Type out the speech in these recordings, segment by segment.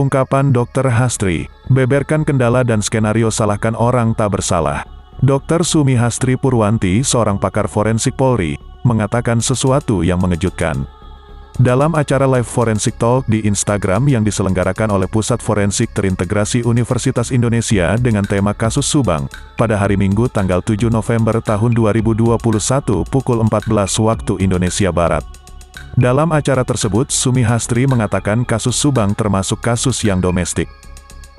Ungkapan Dr. Hastri, beberkan kendala dan skenario salahkan orang tak bersalah. Dr. Sumi Hastri Purwanti, seorang pakar forensik Polri, mengatakan sesuatu yang mengejutkan. Dalam acara live Forensic Talk di Instagram yang diselenggarakan oleh Pusat Forensik Terintegrasi Universitas Indonesia dengan tema Kasus Subang, pada hari Minggu tanggal 7 November tahun 2021 pukul 14 waktu Indonesia Barat. Dalam acara tersebut, Sumi Hastri mengatakan kasus Subang termasuk kasus yang domestik.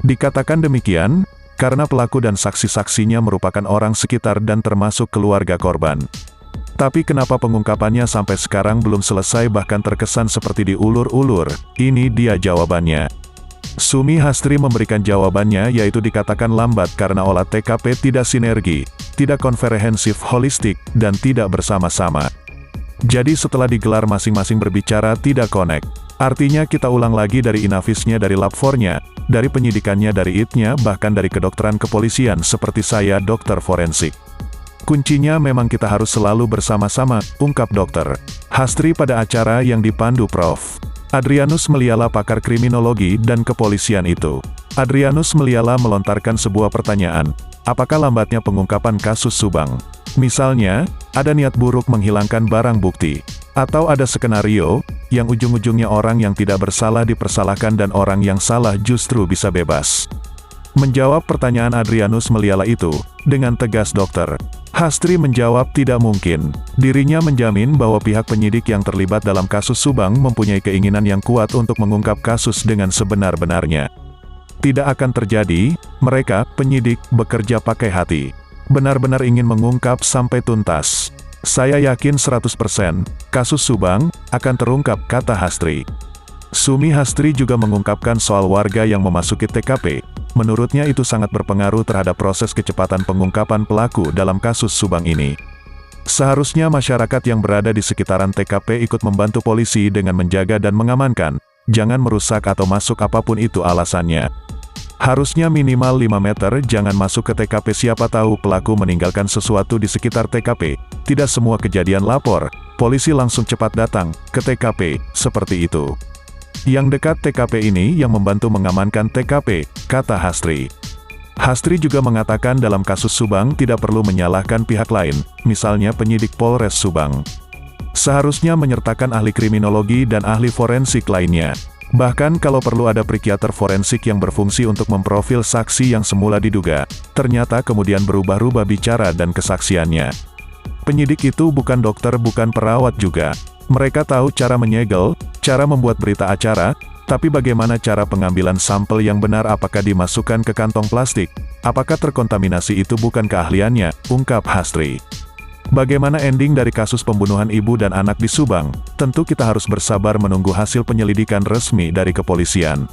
Dikatakan demikian, karena pelaku dan saksi-saksinya merupakan orang sekitar dan termasuk keluarga korban. Tapi kenapa pengungkapannya sampai sekarang belum selesai bahkan terkesan seperti diulur-ulur? Ini dia jawabannya. Sumi Hastri memberikan jawabannya yaitu dikatakan lambat karena olah TKP tidak sinergi, tidak komprehensif holistik, dan tidak bersama-sama. Jadi setelah digelar masing-masing berbicara tidak connect. Artinya kita ulang lagi dari inafisnya dari lab 4-nya, dari penyidikannya dari IT-nya bahkan dari kedokteran kepolisian seperti saya dokter forensik. Kuncinya memang kita harus selalu bersama-sama, ungkap Dr. Hastri pada acara yang dipandu Prof. Adrianus Meliala pakar kriminologi dan kepolisian itu. Adrianus Meliala melontarkan sebuah pertanyaan, apakah lambatnya pengungkapan kasus Subang? Misalnya, ada niat buruk menghilangkan barang bukti, atau ada skenario, yang ujung-ujungnya orang yang tidak bersalah dipersalahkan dan orang yang salah justru bisa bebas. Menjawab pertanyaan Adrianus Meliala itu, dengan tegas Dr. Hastri menjawab tidak mungkin. Dirinya menjamin bahwa pihak penyidik yang terlibat dalam kasus Subang mempunyai keinginan yang kuat untuk mengungkap kasus dengan sebenar-benarnya. Tidak akan terjadi, mereka, penyidik, bekerja pakai hati. Benar-benar ingin mengungkap sampai tuntas. Saya yakin 100%, kasus Subang, akan terungkap, kata Hastri. Sumi Hastri juga mengungkapkan soal warga yang memasuki TKP. Menurutnya itu sangat berpengaruh terhadap proses kecepatan pengungkapan pelaku dalam kasus Subang ini. Seharusnya masyarakat yang berada di sekitaran TKP ikut membantu polisi dengan menjaga dan mengamankan, jangan merusak atau masuk apapun itu alasannya. Harusnya minimal 5 meter jangan masuk ke TKP siapa tahu pelaku meninggalkan sesuatu di sekitar TKP. Tidak semua kejadian lapor, polisi langsung cepat datang ke TKP, seperti itu. Yang dekat TKP ini yang membantu mengamankan TKP, kata Hastri. Hastri juga mengatakan dalam kasus Subang tidak perlu menyalahkan pihak lain, misalnya penyidik Polres Subang. Seharusnya menyertakan ahli kriminologi dan ahli forensik lainnya. Bahkan kalau perlu ada psikiater forensik yang berfungsi untuk memprofil saksi yang semula diduga, ternyata kemudian berubah-ubah bicara dan kesaksiannya. Penyidik itu bukan dokter bukan perawat juga. Mereka tahu cara menyegel, cara membuat berita acara, tapi bagaimana cara pengambilan sampel yang benar apakah dimasukkan ke kantong plastik, apakah terkontaminasi itu bukan keahliannya, ungkap Hastri. Bagaimana ending dari kasus pembunuhan ibu dan anak di Subang, tentu kita harus bersabar menunggu hasil penyelidikan resmi dari kepolisian.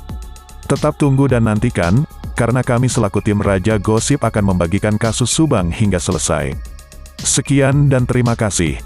Tetap tunggu dan nantikan, karena kami selaku tim Raja Gosip akan membagikan kasus Subang hingga selesai. Sekian dan terima kasih.